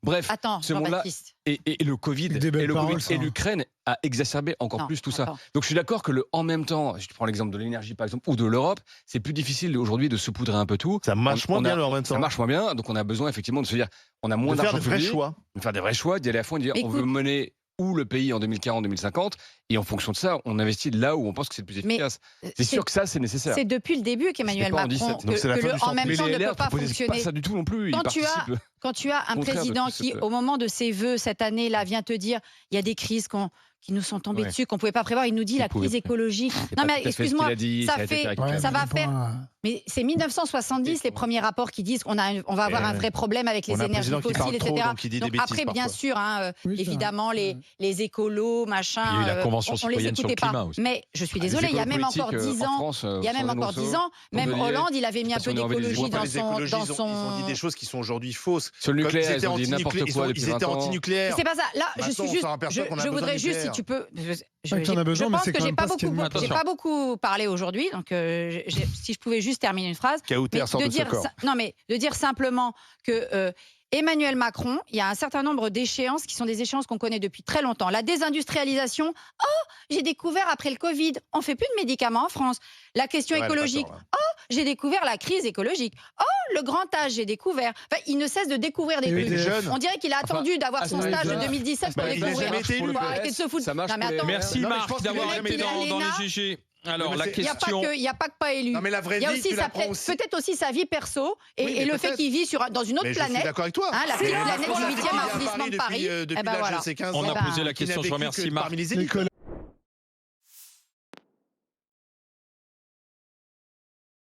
Bref, attends, ce monde-là et le Covid et l'Ukraine a exacerbé encore plus tout ça. Donc je suis d'accord que en même temps, je prends l'exemple de l'énergie par exemple ou de l'Europe, c'est plus difficile aujourd'hui de saupoudrer un peu tout. Ça marche moins bien en même temps. Ça marche moins bien, donc on a besoin effectivement de se dire, on a moins d'argent public, de faire des vrais choix, d'y aller à fond, de dire on veut mener où le pays en 2040, 2050, et en fonction de ça, on investit là où on pense que c'est le plus efficace. C'est sûr que ça, c'est nécessaire. C'est depuis le début qu'Emmanuel Macron, que le en même temps ne peut pas fonctionner. Pas ça du tout non plus. Quand tu as un président qui, au moment de ses vœux cette année-là, vient te dire il y a des crises qui nous sont tombées dessus, qu'on ne pouvait pas prévoir. Il nous dit la crise écologique. Non mais excuse-moi, ça va faire... Mais c'est 1970 les premiers rapports qui disent qu'on va avoir un vrai problème avec les énergies fossiles, etc. Donc après, bien sûr, évidemment, les écolos, machin, il y a eu la Convention citoyenne sur le climat aussi. Mais je suis désolée, il y a même encore 10 ans, même Hollande, il avait mis un peu d'écologie dans son... Ils ont dit des choses qui sont aujourd'hui fausses. Sur le nucléaire, ils ont dit n'importe quoi depuis 20 ans. Ils étaient anti-nucléaires. C'est pas ça. Là, je voudrais juste, si tu peux... Je pense que j'ai pas beaucoup parlé aujourd'hui, donc si je pouvais juste terminer une phrase. De dire simplement que Emmanuel Macron, il y a un certain nombre d'échéances qui sont des échéances qu'on connaît depuis très longtemps. La désindustrialisation, j'ai découvert après le Covid, on fait plus de médicaments en France. La question écologique, j'ai découvert la crise écologique. Le grand âge, j'ai découvert. Enfin, il ne cesse de découvrir des trucs. On dirait qu'il a attendu d'avoir son stage de 2017 pour découvrir. Il faut arrêter de se foutre. Merci Marc d'avoir été dans les GG. Alors, la question... Il n'y a pas que pas élu. Il y a aussi peut-être aussi sa vie perso et le fait qu'il vit dans une autre planète. Je suis d'accord avec toi. La planète du 8e arrondissement de Paris. On a posé la question, je remercie Marc.